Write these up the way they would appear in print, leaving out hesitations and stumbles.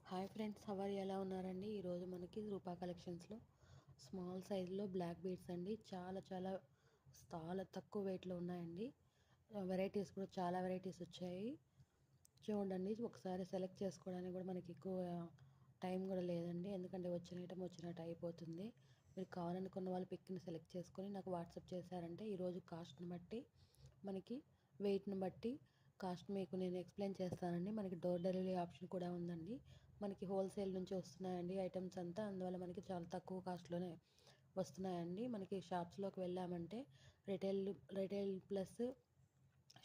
Hi friends, hour ఎలా ఉన్నారండి? ఈరోజు మనకి రూపా కలెక్షన్స్లో స్మాల్ సైజులో బ్లాక్ బీడ్స్ అండి. చాలా చాలా చాలా తక్కువ వెయిట్లో ఉన్నాయండి. వెరైటీస్ కూడా చాలా వెరైటీస్ వచ్చాయి. చూడండి, ఒకసారి సెలెక్ట్ చేసుకోవడానికి కూడా మనకి ఎక్కువ టైం కూడా లేదండి, ఎందుకంటే వచ్చిన ఐటమ్ వచ్చినట్టు అయిపోతుంది. మీరు కావాలనుకున్న వాళ్ళు పిక్ని సెలెక్ట్ చేసుకొని నాకు వాట్సాప్ చేశారంటే ఈరోజు కాస్ట్ని బట్టి మనకి వెయిట్ని బట్టి కాస్ట్ మీకు నేను ఎక్స్ప్లెయిన్ చేస్తానండి. మనకి డోర్ డెలివరీ ఆప్షన్ కూడా ఉందండి. మనకి హోల్సేల్ నుంచి వస్తున్నాయండి ఐటమ్స్ అంతా, అందువల్ల మనకి చాలా తక్కువ కాస్ట్లోనే వస్తున్నాయండి. మనకి షాప్స్లోకి వెళ్ళామంటే రిటైల్ ప్లస్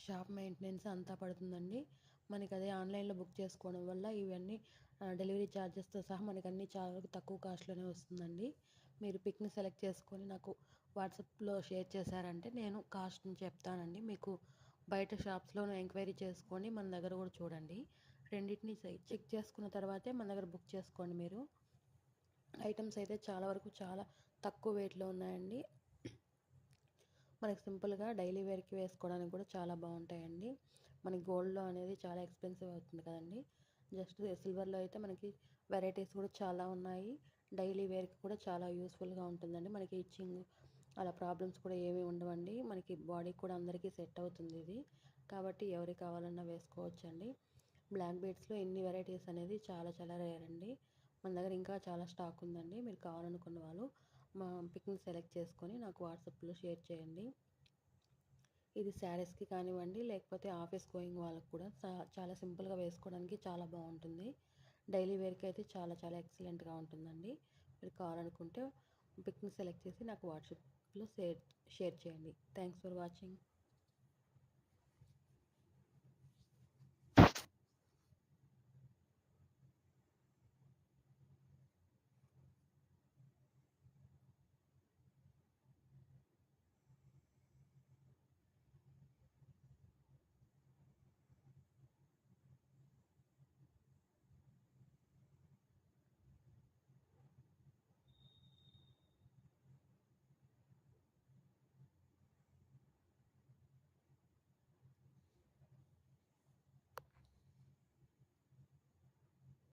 షాప్ మెయింటెనెన్స్ అంతా పడుతుందండి. మనకి అదే ఆన్లైన్లో బుక్ చేసుకోవడం వల్ల ఇవన్నీ డెలివరీ ఛార్జెస్తో సహా మనకి అన్నీ చాలా తక్కువ కాస్ట్లోనే వస్తుందండి. మీరు పిక్ని సెలెక్ట్ చేసుకొని నాకు వాట్సాప్లో షేర్ చేశారంటే నేను కాస్ట్ని చెప్తానండి. మీకు బయట షాప్స్లో ఎంక్వైరీ చేసుకొని మన దగ్గర కూడా చూడండి. రెండింటిని చెక్ చేసుకున్న తర్వాతే మన దగ్గర బుక్ చేసుకోండి. మీరు ఐటమ్స్ అయితే చాలా వరకు చాలా తక్కువ వెయిట్లో ఉన్నాయండి. మనకి సింపుల్గా డైలీ వేర్కి వేసుకోవడానికి కూడా చాలా బాగుంటాయండి. మనకి గోల్డ్లో అనేది చాలా ఎక్స్పెన్సివ్ అవుతుంది కదండి. జస్ట్ సిల్వర్లో అయితే మనకి వెరైటీస్ కూడా చాలా ఉన్నాయి. డైలీ వేర్కి కూడా చాలా యూస్ఫుల్గా ఉంటుందండి. మనకి ఇచ్చింగ్ అలా ప్రాబ్లమ్స్ కూడా ఏమీ ఉండవండి. మనకి బాడీకి కూడా అందరికీ సెట్ అవుతుంది ఇది, కాబట్టి ఎవరికి కావాలన్నా వేసుకోవచ్చండి. బ్లాక్ బీడ్స్లో ఇన్ని వెరైటీస్ అనేది చాలా చాలా రేర్ అండి. మన దగ్గర ఇంకా చాలా స్టాక్ ఉందండి. మీరు కావాలనుకున్న వాళ్ళు మా పిక్ని సెలెక్ట్ చేసుకొని నాకు వాట్సాప్లో షేర్ చేయండి. ఇది శారీస్కి కానివ్వండి, లేకపోతే ఆఫీస్ గోయింగ్ వాళ్ళకి కూడా చాలా సింపుల్గా వేసుకోవడానికి చాలా బాగుంటుంది. డైలీ వేర్కి అయితే చాలా చాలా ఎక్సలెంట్గా ఉంటుందండి. మీరు కావాలనుకుంటే పిక్ని సెలెక్ట్ చేసి నాకు వాట్సాప్లో షేర్ చేయండి. Thanks for watching.